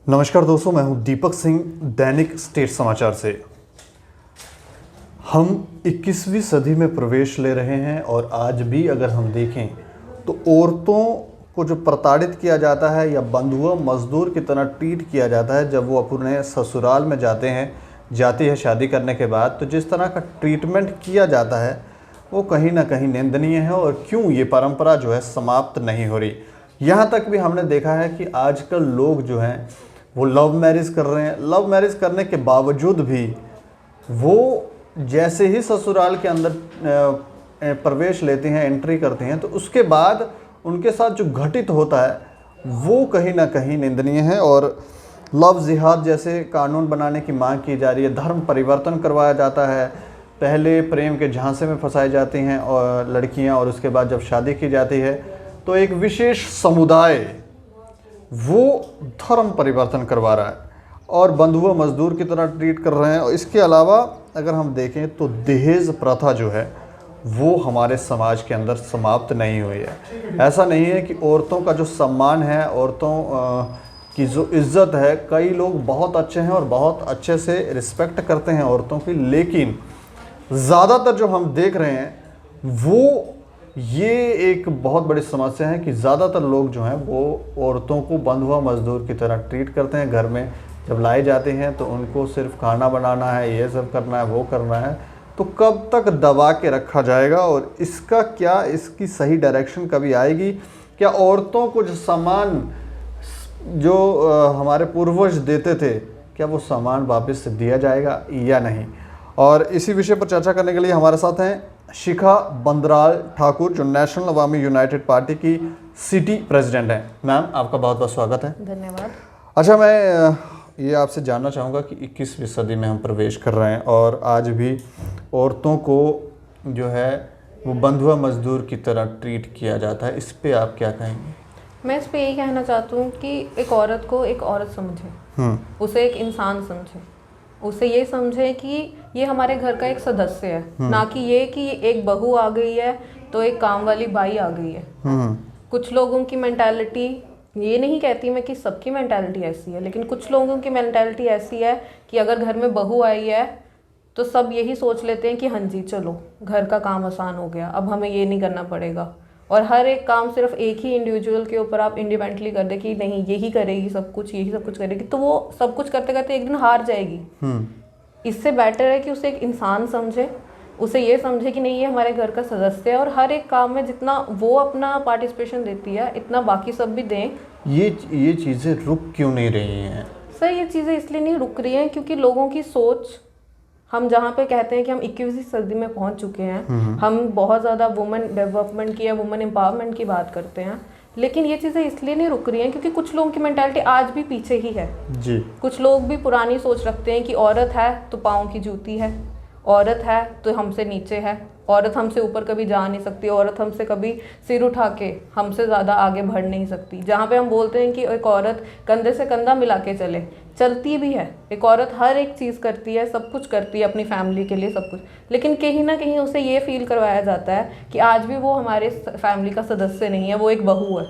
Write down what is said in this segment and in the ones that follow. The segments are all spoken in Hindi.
नमस्कार दोस्तों, मैं हूं दीपक सिंह, दैनिक स्टेट समाचार से। हम 21वीं सदी में प्रवेश ले रहे हैं और आज भी अगर हम देखें तो औरतों को जो प्रताड़ित किया जाता है या बंधुआ मजदूर की तरह ट्रीट किया जाता है जब वो अपने ससुराल में जाती है शादी करने के बाद, तो जिस तरह का ट्रीटमेंट किया जाता है वो कहीं ना कहीं निंदनीय है। और क्यों ये परंपरा जो है समाप्त नहीं हो रही। यहाँ तक भी हमने देखा है कि आजकल लोग जो हैं वो लव मैरिज कर रहे हैं। लव मैरिज करने के बावजूद भी वो जैसे ही ससुराल के अंदर प्रवेश लेते हैं, एंट्री करते हैं, तो उसके बाद उनके साथ जो घटित होता है वो कहीं ना कहीं निंदनीय है। और लव जिहाद जैसे कानून बनाने की मांग की जा रही है, धर्म परिवर्तन करवाया जाता है। पहले प्रेम के झांसे में फंसाई जाती हैं और लड़कियां, और उसके बाद जब शादी की जाती है तो एक विशेष समुदाय वो धर्म परिवर्तन करवा रहा है और बंधुआ मजदूर की तरह ट्रीट कर रहे हैं। और इसके अलावा अगर हम देखें तो दहेज प्रथा जो है वो हमारे समाज के अंदर समाप्त नहीं हुई है। ऐसा नहीं है कि औरतों का जो सम्मान है, औरतों की जो इज़्ज़त है, कई लोग बहुत अच्छे हैं और बहुत अच्छे से रिस्पेक्ट करते हैं औरतों की, लेकिन ज़्यादातर जो हम देख रहे हैं वो ये एक बहुत बड़ी समस्या है कि ज़्यादातर लोग जो हैं वो औरतों को बंधुआ मजदूर की तरह ट्रीट करते हैं। घर में जब लाए जाते हैं तो उनको सिर्फ खाना बनाना है, ये सब करना है, वो करना है। तो कब तक दबा के रखा जाएगा और इसका क्या, इसकी सही डायरेक्शन कभी आएगी? क्या औरतों को जो सम्मान जो हमारे पूर्वज देते थे, क्या वो सम्मान वापस से दिया जाएगा या नहीं? और इसी विषय पर चर्चा करने के लिए हमारे साथ हैं शिखा बंदराल ठाकुर, जो नेशनल अवामी यूनाइटेड पार्टी की सिटी प्रेसिडेंट हैं। मैम, आपका बहुत बहुत स्वागत है। धन्यवाद। अच्छा, मैं ये आपसे जानना चाहूँगा कि 21वीं सदी में हम प्रवेश कर रहे हैं और आज भी औरतों को जो है वो बंधुआ मजदूर की तरह ट्रीट किया जाता है, इस पे आप क्या कहेंगे? मैं इस पे यही कहना चाहती हूँ कि एक औरत को एक औरत समझे, उसे एक इंसान समझे, उसे ये समझे कि ये हमारे घर का एक सदस्य है, ना कि ये कि एक बहू आ गई है तो एक काम वाली बाई आ गई है। कुछ लोगों की मेंटालिटी, ये नहीं कहती मैं कि सबकी मेंटालिटी ऐसी है, लेकिन कुछ लोगों की मेंटालिटी ऐसी है कि अगर घर में बहू आई है तो सब यही सोच लेते हैं कि हाँ जी चलो घर का काम आसान हो गया, अब हमें ये नहीं करना पड़ेगा। और हर एक काम सिर्फ एक ही इंडिविजुअल के ऊपर आप इंडिपेंडेंटली कर दे कि नहीं यही करेगी सब कुछ, यही सब कुछ करेगी, तो वो सब कुछ करते करते एक दिन हार जाएगी। इससे बेटर है कि उसे एक इंसान समझे, उसे ये समझे कि नहीं ये हमारे घर का सदस्य है और हर एक काम में जितना वो अपना पार्टिसिपेशन देती है इतना बाकी सब भी दें। ये चीज़ें रुक क्यों नहीं रही हैं? सर, ये चीज़ें इसलिए नहीं रुक रही हैं क्योंकि लोगों की सोच, हम जहाँ पे कहते हैं कि हम 21वीं सदी में पहुँच चुके हैं, हम बहुत ज़्यादा वुमेन डेवलपमेंट की या वुमेन एम्पावरमेंट की बात करते हैं, लेकिन ये चीज़ें इसलिए नहीं रुक रही हैं क्योंकि कुछ लोगों की मेंटालिटी आज भी पीछे ही है जी। कुछ लोग भी पुरानी सोच रखते हैं कि औरत है तो पाँव की जूती है, औरत है तो हमसे नीचे है, औरत हमसे ऊपर कभी जा नहीं सकती, औरत हमसे कभी सिर उठा के हमसे ज़्यादा आगे बढ़ नहीं सकती। जहाँ पे हम बोलते हैं कि एक औरत कंधे से कंधा मिला के चलती भी है, एक औरत हर एक चीज़ करती है, सब कुछ करती है अपनी फैमिली के लिए, सब कुछ, लेकिन कहीं ना कहीं उसे ये फील करवाया जाता है कि आज भी वो हमारे फैमिली का सदस्य नहीं है, वो एक बहू है।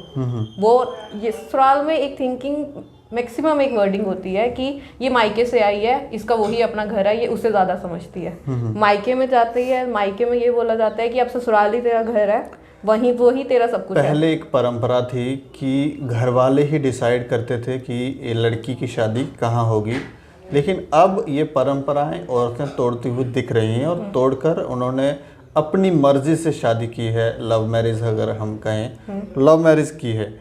वो ये ससुराल में एक थिंकिंग मैक्सिमम एक वर्डिंग होती है कि ये मायके से आई है, इसका वही अपना घर है, ये उससे ज़्यादा समझती है। मायके में जाती है, मायके में ये बोला जाता है कि अब ससुराल ही तेरा घर है, वही वही तेरा सब कुछ है। पहले एक परंपरा थी कि घर वाले ही डिसाइड करते थे कि ये लड़की की शादी कहाँ होगी, लेकिन अब ये परंपराएं औरतें तोड़ती हुई दिख रही हैं और तोड़कर उन्होंने अपनी मर्जी से शादी की है। लव मैरिज अगर हम कहें, लव मैरिज की है।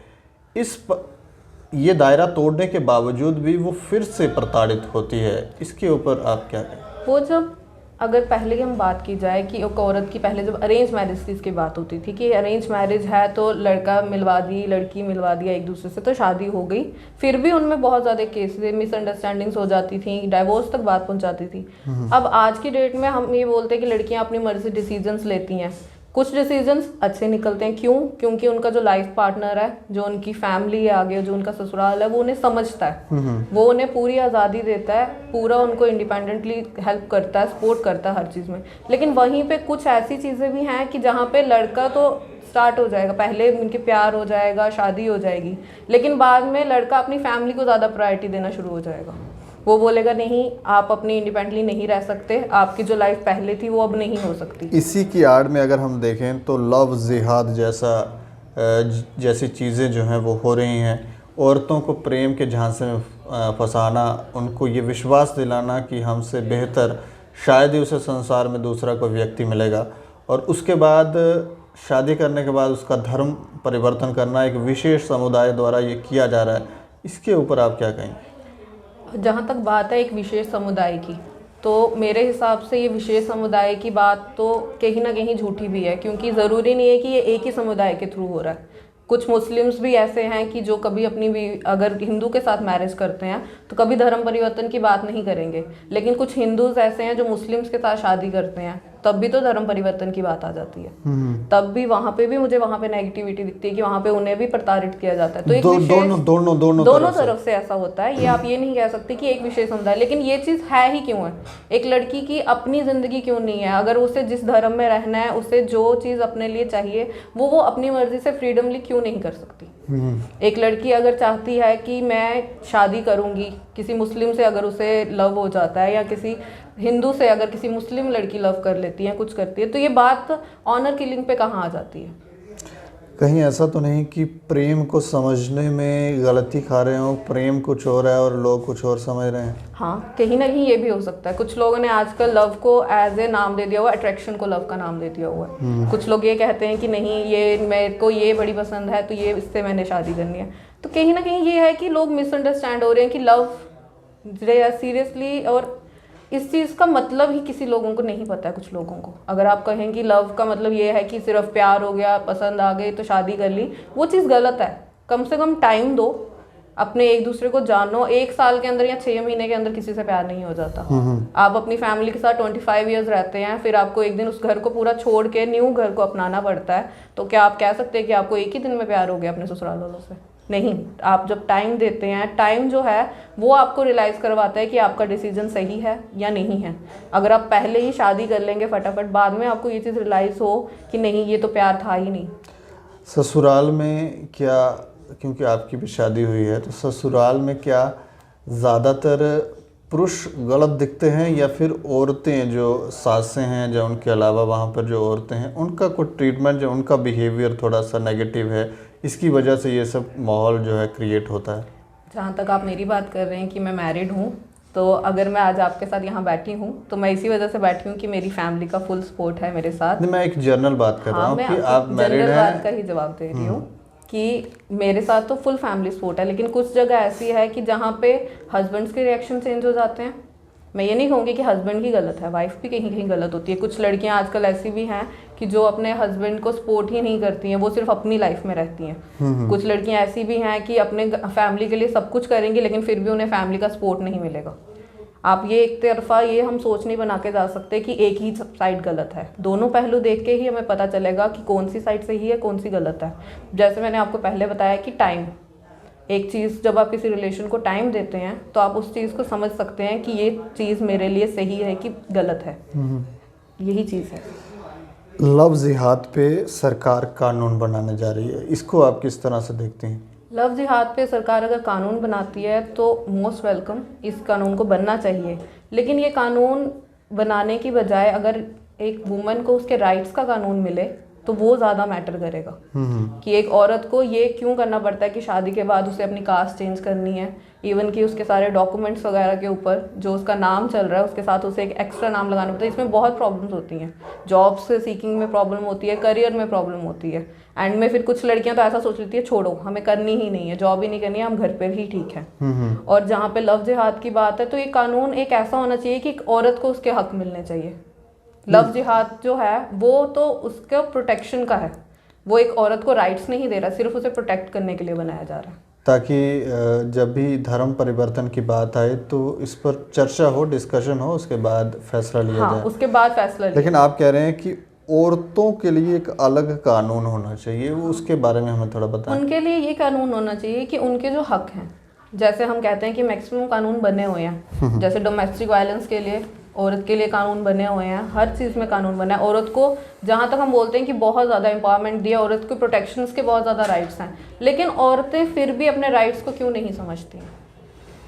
ये दायरा तोड़ने के बावजूद भी वो फिर से प्रताड़ित होती है, इसके ऊपर आप क्या कहें? वो जब अगर पहले की हम बात की जाए कि एक औरत की पहले जब अरेंज मैरिज की इसकी बात होती थी कि अरेंज मैरिज है तो लड़का मिलवा दी, लड़की मिलवा दिया एक दूसरे से तो शादी हो गई, फिर भी उनमें बहुत ज़्यादा केसेस मिसअंडरस्टैंडिंग्स हो जाती थी, डाइवोर्स तक बात पहुंच जाती थी। अब आज की डेट में हम ये बोलते हैं कि लड़कियां अपनी मर्जी से डिसीजंस लेती हैं, कुछ डिसीजंस अच्छे निकलते हैं, क्यों? क्योंकि उनका जो लाइफ पार्टनर है, जो उनकी फैमिली है आगे, जो उनका ससुराल है, वो उन्हें समझता है, वो उन्हें पूरी आज़ादी देता है, पूरा उनको इंडिपेंडेंटली हेल्प करता है, सपोर्ट करता है हर चीज़ में। लेकिन वहीं पे कुछ ऐसी चीज़ें भी हैं कि जहाँ पे लड़का तो स्टार्ट हो जाएगा, पहले उनके प्यार हो जाएगा, शादी हो जाएगी, लेकिन बाद में लड़का अपनी फैमिली को ज़्यादा प्रायोरिटी देना शुरू हो जाएगा। वो बोलेगा नहीं, आप अपनी इंडिपेंडेंटली नहीं रह सकते, आपकी जो लाइफ पहले थी वो अब नहीं हो सकती। इसी की आड़ में अगर हम देखें तो लव जिहाद जैसी चीज़ें जो हैं वो हो रही हैं। औरतों को प्रेम के झांसे में फंसाना, उनको ये विश्वास दिलाना कि हमसे बेहतर शायद ही उसे संसार में दूसरा कोई व्यक्ति मिलेगा, और उसके बाद शादी करने के बाद उसका धर्म परिवर्तन करना एक विशेष समुदाय द्वारा ये किया जा रहा है। इसके ऊपर आप क्या कहेंगे? जहाँ तक बात है एक विशेष समुदाय की, तो मेरे हिसाब से ये विशेष समुदाय की बात तो कहीं ना कहीं झूठी भी है, क्योंकि ज़रूरी नहीं है कि ये एक ही समुदाय के थ्रू हो रहा है। कुछ मुस्लिम्स भी ऐसे हैं कि जो कभी अपनी भी अगर हिंदू के साथ मैरिज करते हैं तो कभी धर्म परिवर्तन की बात नहीं करेंगे, लेकिन कुछ हिंदूज ऐसे हैं जो मुस्लिम्स के साथ शादी करते हैं, तब भी तो धर्म परिवर्तन की बात आ जाती है। तब भी वहाँ पे भी मुझे वहाँ पे नेगेटिविटी दिखती है कि वहाँ पे उन्हें भी प्रताड़ित किया जाता है। तो एक दोनों तरफ से ऐसा होता है। ये आप ये नहीं कह सकते कि एक विशेष समुदाय, लेकिन ये चीज़ है ही क्यों है? एक लड़की की अपनी ज़िंदगी क्यों नहीं है? अगर उसे जिस धर्म में रहना है, उसे जो चीज़ अपने लिए चाहिए वो अपनी मर्जी से फ्रीडमली क्यों नहीं कर सकती? एक लड़की अगर चाहती है कि मैं शादी करूंगी किसी मुस्लिम से, अगर उसे लव हो जाता है, या किसी हिंदू से अगर किसी मुस्लिम लड़की लव कर लेती है, कुछ करती है, तो ये बात ऑनर किलिंग पे कहाँ आ जाती है? कहीं ऐसा तो नहीं कि प्रेम को समझने में गलती खा रहे हो, प्रेम कुछ और है और लोग कुछ और समझ रहे हैं? हाँ, कहीं ना कहीं ये भी हो सकता है। कुछ लोगों ने आजकल लव को एज ए नाम दे दिया हुआ, अट्रैक्शन को लव का नाम दे दिया हुआ है। कुछ लोग ये कहते हैं कि नहीं, ये मेरे को ये बड़ी पसंद है तो ये इससे मैंने शादी करनी है। तो कहीं ना कहीं ये है कि लोग मिसअंडरस्टैंड हो रहे हैं कि लव सीरियसली, और इस चीज़ का मतलब ही किसी लोगों को नहीं पता है। कुछ लोगों को अगर आप कहें कि लव का मतलब ये है कि सिर्फ प्यार हो गया, पसंद आ गई तो शादी कर ली, वो चीज़ गलत है। कम से कम टाइम दो, अपने एक दूसरे को जानो। 1 साल के अंदर या 6 महीने के अंदर किसी से प्यार नहीं हो जाता। आप अपनी फैमिली के साथ 25 ईयर्स रहते हैं, फिर आपको एक दिन उस घर को पूरा छोड़ के न्यू घर को अपनाना पड़ता है, तो क्या आप कह सकते हैं कि आपको एक ही दिन में प्यार हो गया अपने ससुराल वालों से? नहीं। आप जब टाइम देते हैं, टाइम जो है वो आपको रियलाइज़ करवाता है कि आपका डिसीजन सही है या नहीं है। अगर आप पहले ही शादी कर लेंगे फटाफट, बाद में आपको ये चीज़ रियलाइज़ हो कि नहीं, ये तो प्यार था ही नहीं। ससुराल में क्या, क्योंकि आपकी भी शादी हुई है, तो ससुराल में क्या ज़्यादातर पुरुष गलत दिखते हैं, या फिर औरतें जो सासें हैं, जो उनके अलावा वहाँ पर जो औरतें हैं, उनका कुछ ट्रीटमेंट, जो उनका बिहेवियर थोड़ा सा नेगेटिव है, इसकी वजह से ये सब माहौल जो है क्रिएट होता है? जहाँ तक आप मेरी बात कर रहे हैं कि मैं मैरिड हूँ, तो अगर मैं आज आपके साथ यहाँ बैठी हूँ तो मैं इसी वजह से बैठी हूँ कि मेरी फैमिली का फुल सपोर्ट है मेरे साथ। मैं एक जनरल बात कर रहा हूँ कि आप मैरिड हैं। जनरल बात का ही जवाब दे रही हूँ कि मेरे साथ तो फुल फैमिली सपोर्ट है, लेकिन कुछ जगह ऐसी है कि जहाँ पे हस्बैंड्स के रिएक्शन चेंज हो जाते हैं। मैं ये नहीं कहूँगी कि हस्बैंड ही गलत है, वाइफ भी कहीं कहीं गलत होती है। कुछ लड़कियाँ आजकल ऐसी भी हैं कि जो अपने हस्बैंड को सपोर्ट ही नहीं करती हैं, वो सिर्फ अपनी लाइफ में रहती हैं। कुछ लड़कियाँ ऐसी भी हैं कि अपने फैमिली के लिए सब कुछ करेंगी, लेकिन फिर भी उन्हें फैमिली का सपोर्ट नहीं मिलेगा। आप ये एक तरफा ये हम सोच नहीं बना के जा सकते कि एक ही साइड गलत है। दोनों पहलू देख के ही हमें पता चलेगा कि कौन सी साइड सही है, कौन सी गलत है। जैसे मैंने आपको पहले बताया कि टाइम, एक चीज़ जब आप किसी रिलेशन को टाइम देते हैं तो आप उस चीज़ को समझ सकते हैं कि ये चीज़ मेरे लिए सही है कि गलत है। यही चीज़ है। लव जिहाद पे सरकार कानून बनाने जा रही है, इसको आप किस तरह से देखते हैं? लव जिहाद पे सरकार अगर कानून बनाती है तो मोस्ट वेलकम, इस कानून को बनना चाहिए। लेकिन ये कानून बनाने की बजाय अगर एक वुमन को उसके राइट्स का कानून मिले तो वो ज़्यादा मैटर करेगा। कि एक औरत को ये क्यों करना पड़ता है कि शादी के बाद उसे अपनी कास्ट चेंज करनी है, इवन कि उसके सारे डॉक्यूमेंट्स वगैरह के ऊपर जो उसका नाम चल रहा है उसके साथ उसे एक एक्स्ट्रा नाम लगाना पड़ता है। इसमें बहुत प्रॉब्लम्स होती हैं, जॉब से सीकिंग में प्रॉब्लम होती है, करियर में प्रॉब्लम होती है। एंड में फिर कुछ लड़कियां तो ऐसा सोच लेती है छोड़ो हमें करनी ही नहीं है, जॉब ही नहीं करनी है, हम घर पर ही ठीक है। और जहाँ पे लव जिहाद की बात है तो ये कानून एक ऐसा होना चाहिए कि एक औरत को उसके हक मिलने चाहिए। लव जिहाद जो है वो तो उसका प्रोटेक्शन का है, वो एक औरत को राइट्स नहीं दे रहा, सिर्फ उसे प्रोटेक्ट करने के लिए बनाया जा रहा है, ताकि जब भी धर्म परिवर्तन की बात आए तो इस पर चर्चा हो, डिस्कशन हो, उसके बाद फैसला लिया जाए। उसके बाद फैसला लिया। लेकिन आप कह रहे हैं कि औरतों के लिए एक अलग कानून होना चाहिए, वो उसके बारे में हमें थोड़ा बताएं। उनके लिए ये कानून होना चाहिए कि उनके जो हक हैं, जैसे हम कहते हैं कि मैक्सिमम कानून बने हुए हैं, जैसे डोमेस्टिक वायलेंस के लिए औरत के लिए कानून बने हुए हैं, हर चीज़ में कानून बना है। औरत को जहाँ तक हम बोलते हैं कि बहुत ज़्यादा एम्पावरमेंट दिया, औरत को प्रोटेक्शंस के बहुत ज़्यादा राइट्स हैं, लेकिन औरतें फिर भी अपने राइट्स को क्यों नहीं समझती हैं?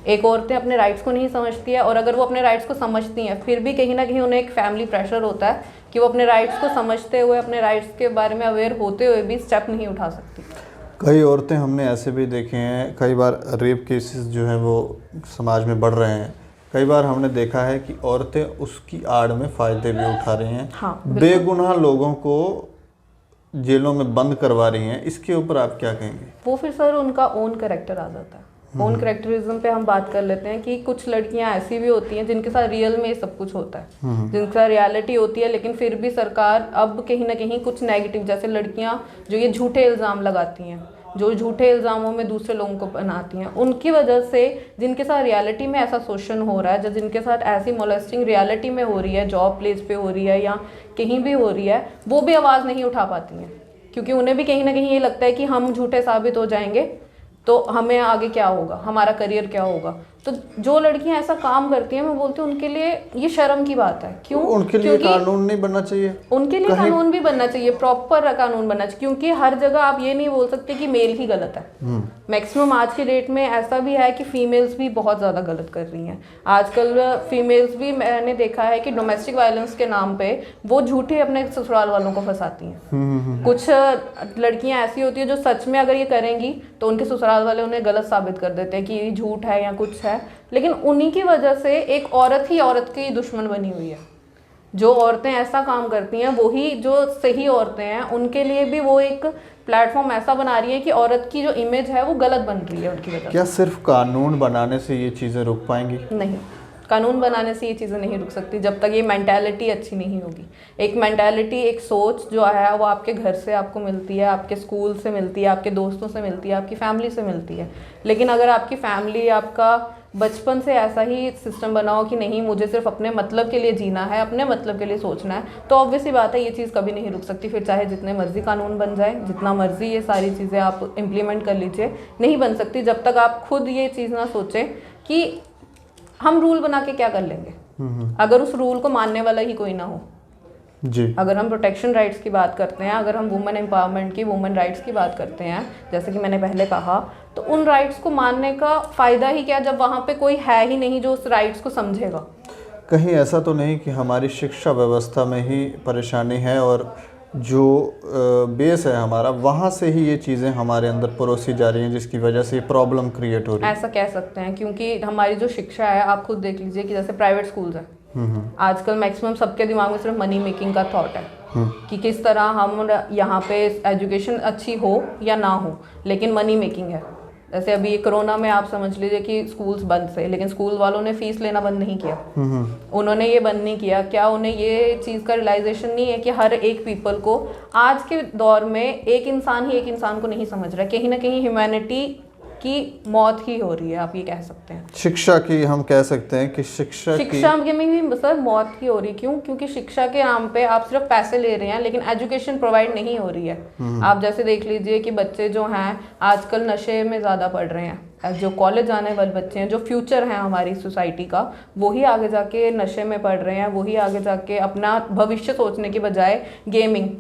एक औरतें अपने राइट्स को नहीं समझती है, और अगर वो अपने राइट्स को समझती हैं फिर भी कहीं ना कहीं उन्हें एक फैमिली प्रेशर होता है कि वो अपने राइट्स को समझते हुए, अपने राइट्स के बारे में अवेयर होते हुए भी स्टेप नहीं उठा सकती। कई औरतें हमने ऐसे भी देखे हैं, कई बार रेप केसेस जो हैं वो समाज में बढ़ रहे हैं, कई बार हमने देखा है कि औरतें उसकी आड़ में फ़ायदे भी उठा रही हैं। हाँ, बेगुनाह लोगों को जेलों में बंद करवा रही हैं। इसके ऊपर आप क्या कहेंगे? वो फिर सर उनका ओन कैरेक्टर आ जाता है। ओन कैरेक्टरिज्म पे हम बात कर लेते हैं कि कुछ लड़कियां ऐसी भी होती हैं जिनके साथ रियल में ये सब कुछ होता है, जिनके साथ रियलिटी होती है, लेकिन फिर भी सरकार अब कहीं ना कहीं कुछ नेगेटिव, जैसे लड़कियां जो ये झूठे इल्ज़ाम लगाती हैं, जो झूठे इल्ज़ामों में दूसरे लोगों को बनाती हैं, उनकी वजह से जिनके साथ रियलिटी में ऐसा शोषण हो रहा है, जो जिनके साथ ऐसी मोलेस्टिंग रियलिटी में हो रही है, जॉब प्लेस पे हो रही है या कहीं भी हो रही है, वो भी आवाज़ नहीं उठा पाती हैं, क्योंकि उन्हें भी कहीं ना कहीं ये लगता है कि हम झूठे साबित हो जाएंगे तो हमें आगे क्या होगा, हमारा करियर क्या होगा। तो जो लड़कियां ऐसा काम करती हैं, मैं बोलती हूँ उनके लिए ये शर्म की बात है। क्यों? उनके लिए कानून नहीं बनना चाहिए? उनके लिए कानून भी बनना चाहिए, प्रॉपर कानून बनना चाहिए, क्योंकि हर जगह आप ये नहीं बोल सकते कि मेल ही गलत है। मैक्सिमम आज की डेट में ऐसा भी है कि फीमेल्स भी बहुत ज़्यादा गलत कर रही हैं। आजकल फीमेल्स भी, मैंने देखा है कि डोमेस्टिक वायलेंस के नाम पे वो झूठे अपने ससुराल वालों को फंसाती हैं। कुछ लड़कियां ऐसी होती है जो सच में अगर ये करेंगी तो उनके ससुराल वाले उन्हें गलत साबित कर देते हैं कि ये झूठ है या कुछ है, लेकिन उन्हीं की वजह से एक औरत ही औरत की दुश्मन बनी हुई है। जो औरतें ऐसा काम करती हैं, वही जो सही औरतें हैं, उनके लिए भी वो एक प्लेटफॉर्म ऐसा बना रही है कि औरत की जो इमेज है वो गलत बन रही है उनकी वजह। क्या सिर्फ कानून बनाने से ये चीज़ें रुक पाएंगी? नहीं, कानून बनाने से ये चीज़ें नहीं रुक सकती जब तक ये मेंटालिटी अच्छी नहीं होगी। एक मेंटालिटी, एक सोच जो है वो आपके घर से आपको मिलती है, आपके स्कूल से मिलती है, आपके दोस्तों से मिलती है, आपकी फैमिली से मिलती है। लेकिन अगर आपकी फैमिली, आपका बचपन से ऐसा ही सिस्टम बना हो कि नहीं, मुझे सिर्फ अपने मतलब के लिए जीना है, अपने मतलब के लिए सोचना है, तो ऑब्वियस सी बात है ये चीज़ कभी नहीं रुक सकती। फिर चाहे जितने मर्जी कानून बन जाए, जितना मर्जी ये सारी चीज़ें आप इम्प्लीमेंट कर लीजिए, नहीं बन सकती जब तक आप खुद ये चीज़ ना सोचें कि हम रूल बना के क्या कर लेंगे, अगर उस रूल को मानने वाला ही कोई ना हो जी। अगर हम प्रोटेक्शन राइट्स की बात करते हैं, अगर हम वुमेन एम्पावरमेंट की, वुमेन राइट्स की बात करते हैं, जैसे कि मैंने पहले कहा, तो उन राइट्स को मानने का फ़ायदा ही क्या जब वहाँ पे कोई है ही नहीं जो उस राइट्स को समझेगा। कहीं ऐसा तो नहीं कि हमारी शिक्षा व्यवस्था में ही परेशानी है और जो बेस है हमारा, वहाँ से ही ये चीज़ें हमारे अंदर परोसी जा रही हैं, जिसकी वजह से ये प्रॉब्लम क्रिएट हो रही है? ऐसा कह सकते हैं, क्योंकि हमारी जो शिक्षा है, आप खुद देख लीजिए कि जैसे प्राइवेट स्कूल्स हैं, आजकल मैक्सिमम सबके दिमाग में सिर्फ मनी मेकिंग का थॉट है कि किस तरह हम यहाँ पे एजुकेशन अच्छी हो या ना हो, लेकिन मनी मेकिंग है। जैसे अभी कोरोना में आप समझ लीजिए कि स्कूल्स बंद थे, लेकिन स्कूल वालों ने फीस लेना बंद नहीं किया। उन्होंने ये बंद नहीं किया, क्या उन्हें ये चीज़ का रियलाइजेशन नहीं है कि हर एक पीपल को आज के दौर में एक इंसान ही एक इंसान को नहीं समझ रहा है, कहीं ना कहीं ह्यूमैनिटी की मौत ही हो रही है, आप ये कह सकते हैं। शिक्षा की हम कह सकते हैं कि शिक्षा में भी सर मौत ही हो रही। क्यों? क्योंकि शिक्षा के नाम पे आप सिर्फ पैसे ले रहे हैं, लेकिन एजुकेशन प्रोवाइड नहीं हो रही है। आप जैसे देख लीजिए कि बच्चे जो हैं आजकल नशे में ज़्यादा पढ़ रहे हैं। जो कॉलेज आने वाले बच्चे हैं, जो फ्यूचर हैं हमारी सोसाइटी का, वही आगे जाके नशे में पढ़ रहे हैं, वही आगे जाके अपना भविष्य सोचने की बजाय gaming,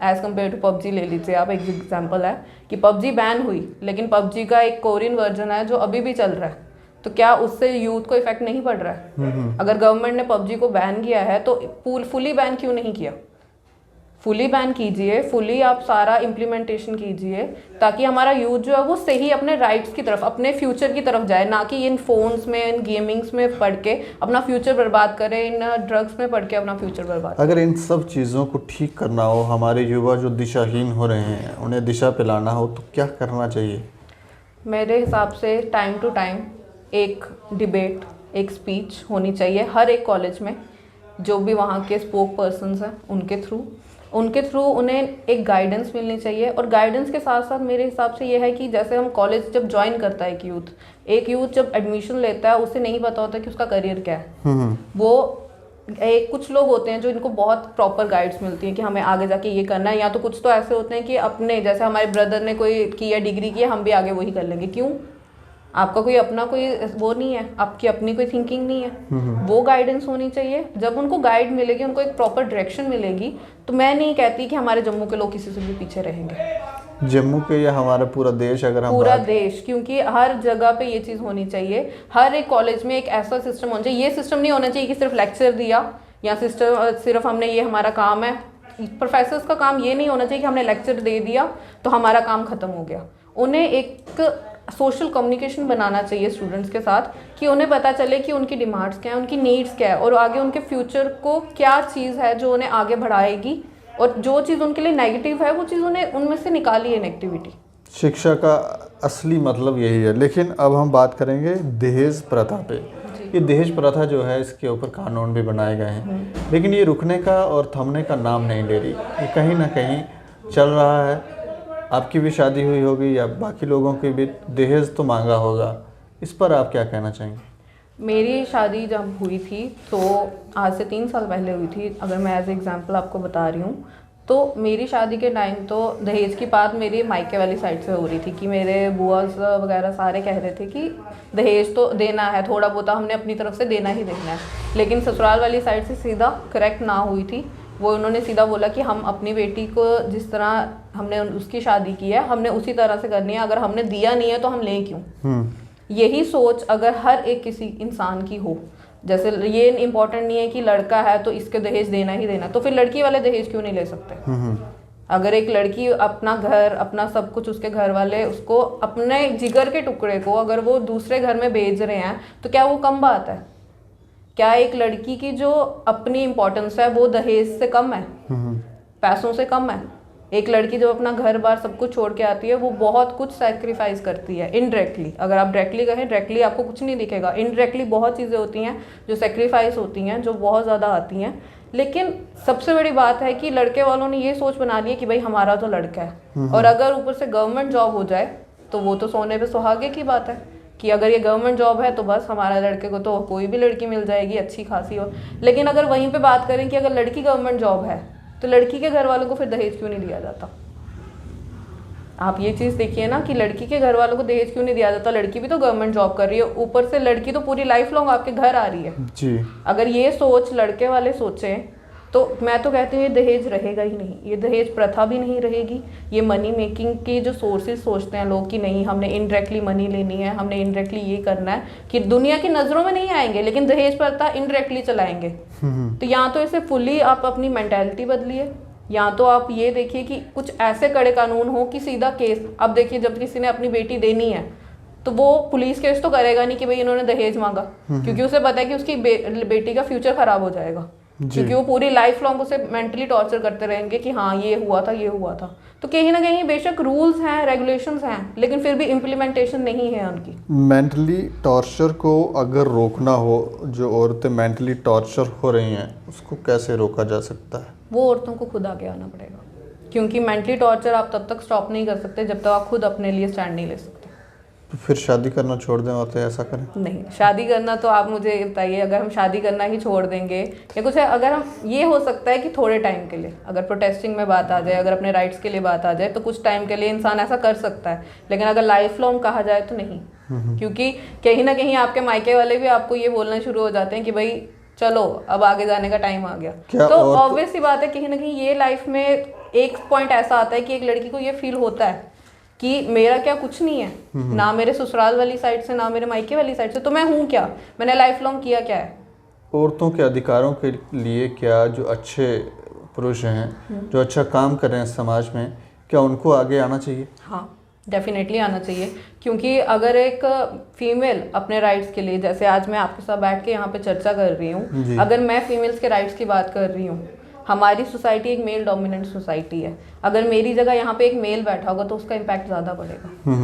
as compare to PUBG ले लीजिए आप, एक एग्जाम्पल है कि पबजी बैन हुई, लेकिन पबजी का एक कोरियन वर्जन है जो अभी भी चल रहा है, तो क्या उससे यूथ को इफेक्ट नहीं पड़ रहा है? अगर गवर्नमेंट ने पबजी को बैन किया है तो फुली बैन क्यों नहीं किया? फुली बैन कीजिए, फुली आप सारा इम्प्लीमेंटेशन कीजिए, ताकि हमारा यूथ जो है वो सही अपने राइट्स की तरफ, अपने फ्यूचर की तरफ जाए, ना कि इन फोन्स में, इन गेमिंग्स में पढ़ के अपना फ्यूचर बर्बाद करे, इन ड्रग्स में पढ़ के अपना फ्यूचर बर्बाद। अगर इन सब चीज़ों को ठीक करना हो, हमारे युवा जो दिशाहीन हो रहे हैं उन्हें दिशा पिलाना हो, तो क्या करना चाहिए? मेरे हिसाब से टाइम टू टाइम एक डिबेट, एक स्पीच होनी चाहिए हर एक कॉलेज में, जो भी वहाँ के स्पोक पर्सन्स हैं उनके थ्रू उन्हें एक गाइडेंस मिलनी चाहिए। और गाइडेंस के साथ साथ मेरे हिसाब से ये है कि जैसे हम कॉलेज जब ज्वाइन करता है एक यूथ जब एडमिशन लेता है, उसे नहीं पता होता कि उसका करियर क्या है। वो कुछ लोग होते हैं जो इनको बहुत प्रॉपर गाइड्स मिलती हैं कि हमें आगे जाके ये करना है, या तो कुछ तो ऐसे होते हैं कि अपने जैसे हमारे ब्रदर ने कोई किया डिग्री की, हम भी आगे वही कर लेंगे। क्यों? आपका कोई अपना कोई वो नहीं है, आपकी अपनी कोई थिंकिंग नहीं है। वो गाइडेंस होनी चाहिए। जब उनको गाइड मिलेगी, उनको एक प्रॉपर डायरेक्शन मिलेगी, तो मैं नहीं कहती कि हमारे जम्मू के लोग किसी से भी पीछे रहेंगे। जम्मू के या हमारा पूरा देश, अगर हम पूरा देश, क्योंकि हर जगह पे ये चीज़ होनी चाहिए। हर एक कॉलेज में एक ऐसा सिस्टम होना चाहिए। ये सिस्टम नहीं होना चाहिए कि सिर्फ लेक्चर दिया या सिर्फ हमने ये हमारा काम है। प्रोफेसर्स का काम ये नहीं होना चाहिए कि हमने लेक्चर दे दिया तो हमारा काम खत्म हो गया। उन्हें एक सोशल कम्युनिकेशन बनाना चाहिए स्टूडेंट्स के साथ, कि उन्हें पता चले कि उनकी डिमांड्स क्या है, उनकी नीड्स क्या है, और आगे उनके फ्यूचर को क्या चीज़ है जो उन्हें आगे बढ़ाएगी, और जो चीज़ उनके लिए नेगेटिव है वो चीज़ उन्हें उनमें से निकाली है नेगेटिविटी। शिक्षा का असली मतलब यही है। लेकिन अब हम बात करेंगे दहेज प्रथा पे। ये दहेज प्रथा जो है, इसके ऊपर कानून भी बनाए गए हैं, लेकिन ये रुकने का और थमने का नाम नहीं ले रही। ये कहीं ना कहीं चल रहा है। आपकी भी शादी हुई होगी या बाकी लोगों की भी, दहेज तो मांगा होगा। इस पर आप क्या कहना चाहेंगे? मेरी शादी जब हुई थी तो आज से 3 साल पहले हुई थी। अगर मैं एज एग्जांपल आपको बता रही हूँ, तो मेरी शादी के टाइम तो दहेज की बात मेरी मायके वाली साइड से हो रही थी, कि मेरे बुआस वगैरह सारे कह रहे थे कि दहेज तो देना है, थोड़ा बहुत हमने अपनी तरफ से देना ही देना है। लेकिन ससुराल वाली साइड से सीधा करेक्ट ना हुई थी। वो उन्होंने सीधा बोला कि हम अपनी बेटी को जिस तरह हमने उसकी शादी की है, हमने उसी तरह से करनी है। अगर हमने दिया नहीं है तो हम लें क्यों? यही सोच अगर हर एक किसी इंसान की हो, जैसे ये इम्पोर्टेंट नहीं है कि लड़का है तो इसके दहेज देना ही देना, तो फिर लड़की वाले दहेज क्यों नहीं ले सकते? अगर एक लड़की अपना घर, अपना सब कुछ, उसके घर वाले उसको अपने जिगर के टुकड़े को अगर वो दूसरे घर में भेज रहे हैं, तो क्या वो कम बात है? क्या एक लड़की की जो अपनी इम्पोर्टेंस है वो दहेज से कम है? पैसों से कम है? एक लड़की जब अपना घर बार सब कुछ छोड़ के आती है, वो बहुत कुछ सैक्रिफाइस करती है इनडायरेक्टली। अगर आप डायरेक्टली कहें, डायरेक्टली आपको कुछ नहीं दिखेगा, इनडायरेक्टली बहुत चीज़ें होती हैं जो सैक्रिफाइस होती हैं, जो बहुत ज़्यादा आती हैं। लेकिन सबसे बड़ी बात है कि लड़के वालों ने ये सोच बना ली है कि भाई हमारा तो लड़का है, और अगर ऊपर से गवर्नमेंट जॉब हो जाए तो वो तो सोने पे सुहागे की बात है, कि अगर ये गवर्नमेंट जॉब है तो बस हमारा लड़के को तो कोई भी लड़की मिल जाएगी अच्छी खासी हो। लेकिन अगर वहीं पे बात करें कि अगर लड़की गवर्नमेंट जॉब है तो लड़की के घर वालों को फिर दहेज क्यों नहीं दिया जाता? आप ये चीज़ देखिए ना कि लड़की के घर वालों को दहेज क्यों नहीं दिया जाता? लड़की भी तो गवर्नमेंट जॉब कर रही है, ऊपर से लड़की तो पूरी लाइफ लॉन्ग आपके घर आ रही है जी। अगर ये सोच लड़के वाले सोचें तो मैं तो कहती हूँ ये दहेज रहेगा ही नहीं, ये दहेज प्रथा भी नहीं रहेगी। ये मनी मेकिंग के जो सोर्सेज सोचते हैं लोग कि नहीं हमने इनडायरेक्टली मनी लेनी है, हमने इनडायरेक्टली ये करना है, कि दुनिया की नज़रों में नहीं आएंगे लेकिन दहेज प्रथा इनडायरेक्टली चलाएंगे। तो यहाँ तो इसे फुली आप अपनी मेंटालिटी बदलिए, या तो आप ये देखिए कि कुछ ऐसे कड़े कानून हो कि सीधा केस। अब देखिए जब किसी ने अपनी बेटी देनी है तो वो पुलिस केस तो करेगा नहीं कि भाई इन्होंने दहेज मांगा, क्योंकि उसे पता है कि उसकी बेटी का फ्यूचर खराब हो जाएगा, क्योंकि वो पूरी लाइफ लॉन्ग उसे मेंटली टॉर्चर करते रहेंगे कि हाँ ये हुआ था, ये हुआ था। तो कहीं ना कहीं बेशक रूल्स हैं, रेगुलेशंस हैं, लेकिन फिर भी इम्प्लीमेंटेशन नहीं है उनकी। मेंटली टॉर्चर को अगर रोकना हो, जो औरतें मेंटली टॉर्चर हो रही हैं, उसको कैसे रोका जा सकता है? वो औरतों को खुद आगे आना पड़ेगा, क्योंकि मेंटली टॉर्चर आप तब तक स्टॉप नहीं कर सकते जब तक आप खुद अपने लिए स्टैंड नहीं ले सकते। तो फिर शादी करना छोड़ दें औरतें, ऐसा करें? नहीं, शादी करना तो आप मुझे बताइए, अगर हम शादी करना ही छोड़ देंगे या कुछ है, अगर हम ये हो सकता है कि थोड़े टाइम के लिए अगर प्रोटेस्टिंग में बात आ जाए, अगर अपने राइट्स के लिए बात आ जाए तो कुछ टाइम के लिए इंसान ऐसा कर सकता है, लेकिन अगर लाइफ लॉन्ग कहा जाए तो नहीं। क्योंकि कहीं ना कहीं आपके मायके वाले भी आपको ये बोलना शुरू हो जाते हैं कि भाई चलो अब आगे जाने का टाइम आ गया। तो ऑब्वियस सी बात है कहीं ना कहीं ये लाइफ में एक पॉइंट ऐसा आता है कि एक लड़की को ये फील होता है कि मेरा क्या कुछ नहीं है, ना मेरे ससुराल वाली साइड से ना मेरे मायके वाली साइड से, तो मैं हूँ क्या, मैंने लाइफ लॉन्ग किया क्या है। औरतों के अधिकारों के लिए क्या जो अच्छे पुरुष हैं, जो अच्छा काम कर रहे हैं समाज में, क्या उनको आगे आना चाहिए? हाँ, डेफिनेटली आना चाहिए, क्योंकि अगर एक फीमेल अपने राइट्स के लिए, जैसे आज मैं आपके साथ बैठ के यहाँ पे चर्चा कर रही हूँ, अगर मैं फीमेल्स के राइट्स की बात कर रही हूँ, हमारी सोसाइटी एक मेल डोमिनेंट सोसाइटी है, अगर मेरी जगह यहाँ पे एक मेल बैठा होगा तो उसका इम्पैक्ट ज़्यादा पड़ेगा।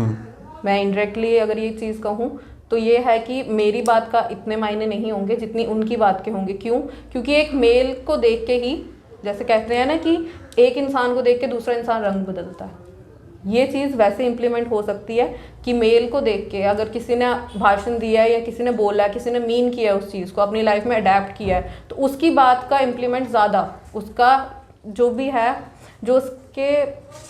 मैं इनडायरेक्टली अगर ये चीज़ कहूँ तो ये है कि मेरी बात का इतने मायने नहीं होंगे जितनी उनकी बात के होंगे। क्यों? क्योंकि एक मेल को देख के ही, जैसे कहते हैं ना कि एक इंसान को देख के दूसरा इंसान रंग बदलता है, ये चीज़ वैसे इम्प्लीमेंट हो सकती है कि मेल को देख के अगर किसी ने भाषण दिया है या किसी ने बोला है, किसी ने मीन किया है उस चीज़ को, अपनी लाइफ में अडेप्ट किया है, तो उसकी बात का इम्प्लीमेंट ज़्यादा, उसका जो भी है, जो उसके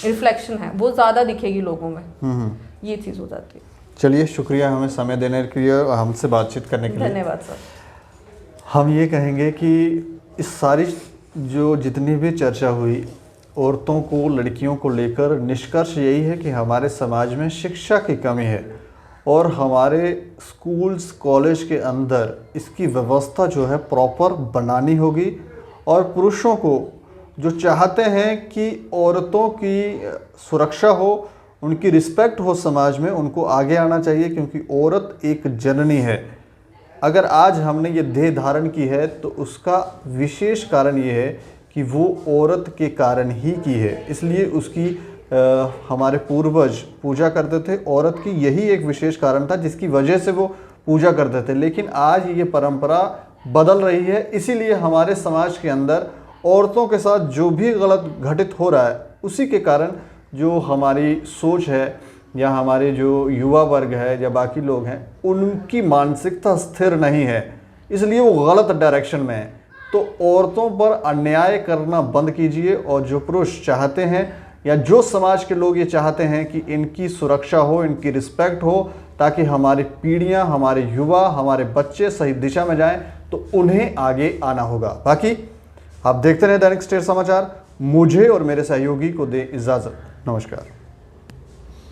रिफ्लेक्शन है वो ज़्यादा दिखेगी लोगों में। ये चीज़ हो जाती है। चलिए, शुक्रिया हमें समय देने के लिए और हमसे बातचीत करने के लिए। धन्यवाद सर। हम ये कहेंगे कि इस सारी जो जितनी भी चर्चा हुई औरतों को, लड़कियों को लेकर, निष्कर्ष यही है कि हमारे समाज में शिक्षा की कमी है और हमारे स्कूल्स, कॉलेज के अंदर इसकी व्यवस्था जो है प्रॉपर बनानी होगी। और पुरुषों को जो चाहते हैं कि औरतों की सुरक्षा हो, उनकी रिस्पेक्ट हो समाज में, उनको आगे आना चाहिए, क्योंकि औरत एक जननी है। अगर आज हमने ये देह धारण की है तो उसका विशेष कारण ये है कि वो औरत के कारण ही की है, इसलिए उसकी हमारे पूर्वज पूजा करते थे। औरत की यही एक विशेष कारण था जिसकी वजह से वो पूजा करते थे। लेकिन आज ये परंपरा बदल रही है, इसीलिए हमारे समाज के अंदर औरतों के साथ जो भी गलत घटित हो रहा है, उसी के कारण जो हमारी सोच है या हमारे जो युवा वर्ग है या बाकी लोग हैं, उनकी मानसिकता स्थिर नहीं है, इसलिए वो गलत डायरेक्शन में है। तो औरतों पर अन्याय करना बंद कीजिए, और जो पुरुष चाहते हैं या जो समाज के लोग ये चाहते हैं कि इनकी सुरक्षा हो, इनकी रिस्पेक्ट हो, ताकि हमारी पीढ़ियां, हमारे युवा, हमारे बच्चे सही दिशा में जाएं, तो उन्हें आगे आना होगा। बाकी आप देखते रहे दैनिक स्टेट समाचार। मुझे और मेरे सहयोगी को दे इजाज़त। नमस्कार।